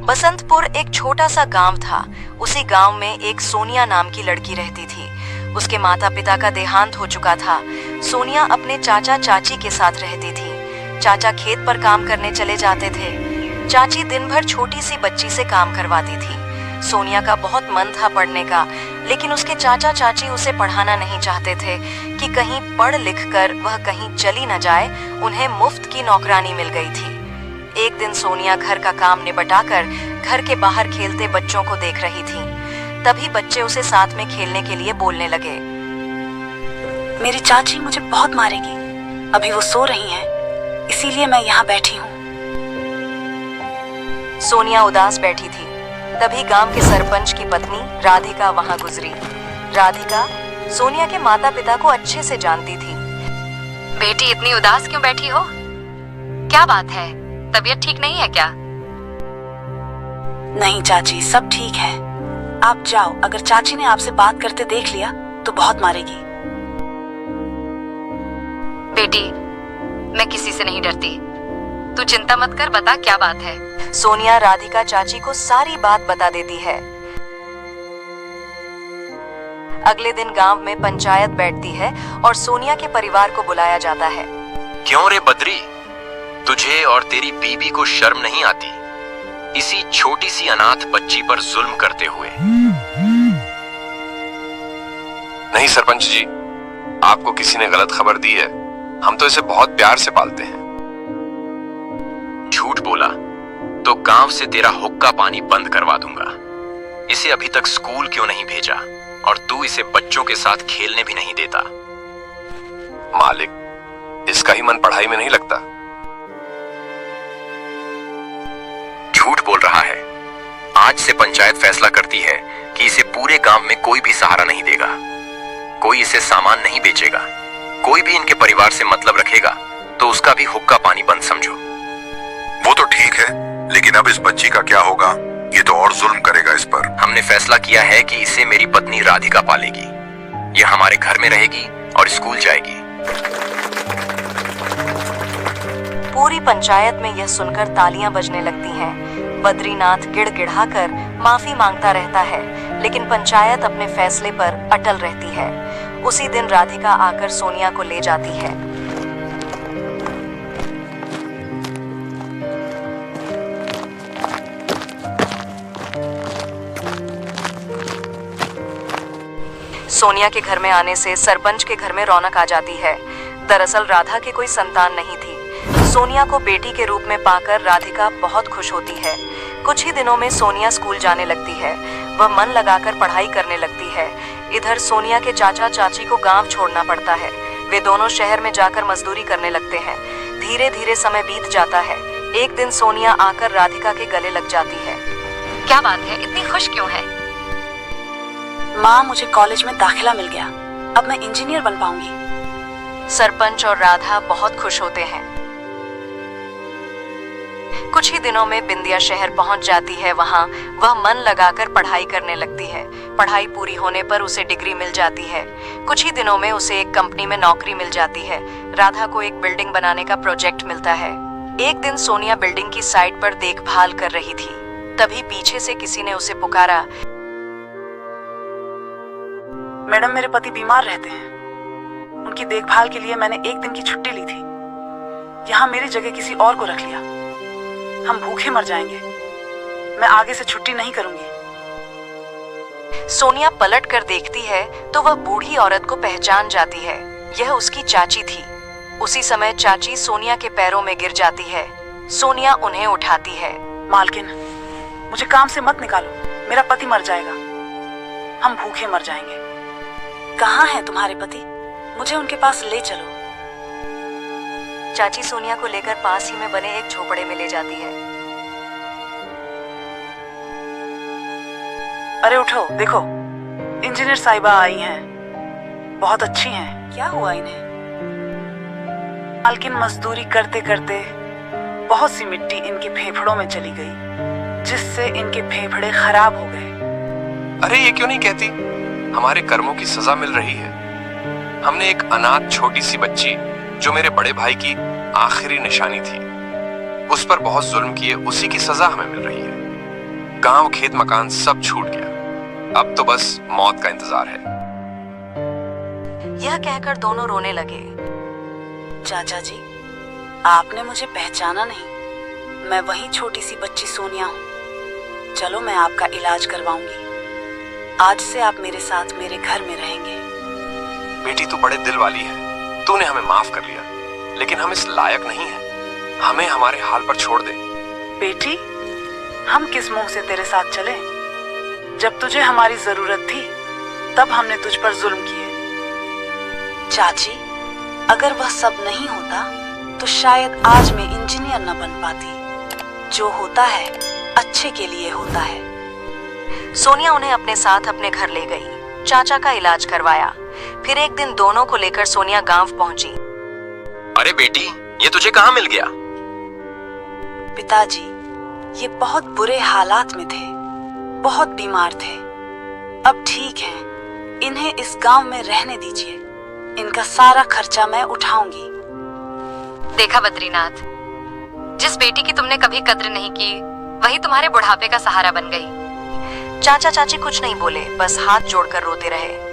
बसंतपुर एक छोटा सा गांव था। उसी गांव में एक सोनिया नाम की लड़की रहती थी। उसके माता पिता का देहांत हो चुका था। सोनिया अपने चाचा चाची के साथ रहती थी। चाचा खेत पर काम करने चले जाते थे। चाची दिन भर छोटी सी बच्ची से काम करवाती थी। सोनिया का बहुत मन था पढ़ने का, लेकिन उसके चाचा चाची उसे पढ़ाना नहीं चाहते थे कि कहीं पढ़ लिख कर वह कहीं चली न जाए। उन्हें मुफ्त की नौकरानी मिल गई थी। एक दिन सोनिया घर का काम निपटाकर घर के बाहर खेलते बच्चों को देख रही थी। तभी बच्चे उसे साथ में खेलने के लिए बोलने लगे। मेरी चाची मुझे बहुत मारेगी। अभी वो सो रही हैं, इसीलिए मैं यहाँ बैठी हूँ। सोनिया उदास बैठी थी। तभी गांव के सरपंच की पत्नी राधिका वहां गुजरी। राधिका सोनिया के माता पिता को अच्छे से जानती थी। बेटी इतनी उदास क्यों बैठी हो? क्या बात है? तबीयत ठीक नहीं है क्या? नहीं चाची, सब ठीक है। आप जाओ, अगर चाची ने आपसे बात करते देख लिया तो बहुत मारेगी। बेटी मैं किसी से नहीं डरती, तू चिंता मत कर, बता क्या बात है। सोनिया राधिका चाची को सारी बात बता देती है। अगले दिन गांव में पंचायत बैठती है और सोनिया के परिवार को बुलाया जाता है। क्यों रे बद्री, तुझे और तेरी बीबी को शर्म नहीं आती इसी छोटी सी अनाथ बच्ची पर जुल्म करते हुए? नहीं सरपंच जी, आपको किसी ने गलत खबर दी है। हम तो इसे बहुत प्यार से पालते हैं। झूठ बोला तो गांव से तेरा हुक्का पानी बंद करवा दूंगा। इसे अभी तक स्कूल क्यों नहीं भेजा और तू इसे बच्चों के साथ खेलने भी नहीं देता? मालिक, इसका ही मन पढ़ाई में नहीं लगता। झूठ बोल रहा है। आज से पंचायत फैसला करती है कि इसे पूरे गांव में कोई भी सहारा नहीं देगा। कोई इसे सामान नहीं बेचेगा। कोई भी इनके परिवार से मतलब रखेगा तो उसका भी हुक्का पानी बंद समझो। वो तो ठीक है, लेकिन अब इस बच्ची का क्या होगा? ये तो और जुल्म करेगा इस पर। हमने फैसला किया है कि इसे मेरी पत्नी राधिका पालेगी। ये हमारे घर में रहेगी और स्कूल जाएगी। पूरी पंचायत में यह सुनकर तालियां बजने लगती हैं। बद्रीनाथ गिड़गिड़ाकर माफी मांगता रहता है, लेकिन पंचायत अपने फैसले पर अटल रहती है। उसी दिन राधिका आकर सोनिया को ले जाती है। सोनिया के घर में आने से सरपंच के घर में रौनक आ जाती है। दरअसल राधा के कोई संतान नहीं थी। सोनिया को बेटी के रूप में पाकर राधिका बहुत खुश होती है। कुछ ही दिनों में सोनिया स्कूल जाने लगती है। वह मन लगाकर पढ़ाई करने लगती है। इधर सोनिया के चाचा चाची को गांव छोड़ना पड़ता है। वे दोनों शहर में जाकर मजदूरी करने लगते हैं। धीरे धीरे समय बीत जाता है। एक दिन सोनिया आकर राधिका के गले लग जाती है। क्या बात है, इतनी खुश क्यों है? माँ, मुझे कॉलेज में दाखिला मिल गया। अब मैं इंजीनियर बन पाऊंगी। सरपंच और राधा बहुत खुश होते हैं। कुछ ही दिनों में बिंदिया शहर पहुंच जाती है। वहां वह मन लगाकर पढ़ाई करने लगती है। पढ़ाई पूरी होने पर उसे डिग्री मिल जाती है। कुछ ही दिनों में उसे एक कंपनी में नौकरी मिल जाती है। राधा को एक बिल्डिंग बनाने का प्रोजेक्ट मिलता है। एक दिन सोनिया बिल्डिंग की साइट पर देखभाल कर रही थी। तभी पीछे से किसी ने उसे पुकारा। मैडम, मेरे पति बीमार रहते हैं। उनकी देखभाल के लिए मैंने एक दिन की छुट्टी ली थी। यहाँ मेरी जगह किसी और को रख लिया। हम भूखे मर जाएंगे। मैं आगे से छुट्टी नहीं करूंगी। सोनिया पलट कर देखती है तो वह बूढ़ी औरत को पहचान जाती है। यह उसकी चाची थी। उसी समय चाची सोनिया के पैरों में गिर जाती है। सोनिया उन्हें उठाती है। मालकिन, मुझे काम से मत निकालो। मेरा पति मर जाएगा। हम भूखे मर जाएंगे। कहाँ है तुम्हारे पति? मुझे उनके पास ले चलो। चाची सोनिया को लेकर पास ही में बने एक झोपड़े में ले जाती है। अरे उठो, देखो इंजीनियर साहिबा आई हैं। बहुत अच्छी हैं। क्या हुआ इन्हें? मालकिन, मजदूरी करते करते बहुत सी मिट्टी इनके फेफड़ों में चली गई, जिससे इनके फेफड़े खराब हो गए। अरे ये क्यों नहीं कहती? हमारे कर्मों की सजा मिल रही है। हमने एक अनाथ छोटी सी बच्ची, जो मेरे बड़े भाई की आखिरी निशानी थी, उस पर बहुत जुल्म किए, उसी की सजा हमें मिल रही है। गांव खेत मकान सब छूट गया। अब तो बस मौत का इंतजार है। यह कहकर दोनों रोने लगे। चाचा जी, आपने मुझे पहचाना नहीं। मैं वही छोटी सी बच्ची सोनिया हूँ। चलो मैं आपका इलाज करवाऊंगी। आज से आप मेरे साथ मेरे घर में रहेंगे। बेटी तू बड़े दिल वाली है, तूने हमें माफ कर लिया, लेकिन हम इस लायक नहीं हैं। हमें हमारे हाल पर छोड़ दे। बेटी, हम किस मुंह से तेरे साथ चले? जब तुझे हमारी जरूरत थी तब हमने तुझ पर जुल्म किए। चाची, अगर वह सब नहीं होता तो शायद आज मैं इंजीनियर न बन पाती। जो होता है अच्छे के लिए होता है। सोनिया उन्हें अपने साथ अपने घर ले गई, चाचा का इलाज करवाया। फिर एक दिन दोनों को लेकर सोनिया गांव पहुंची। अरे बेटी, ये तुझे कहाँ मिल गया? पिताजी, ये बहुत बुरे हालात में थे, बहुत बीमार थे। अब ठीक हैं, इन्हें इस गांव में रहने दीजिए। इनका सारा खर्चा मैं उठाऊंगी। देखा बद्रीनाथ, जिस बेटी की तुमने कभी कद्र नहीं की वही तुम्हारे बुढ़ापे का सहारा बन गई। चाचा चाची कुछ नहीं बोले, बस हाथ जोड़कर रोते रहे।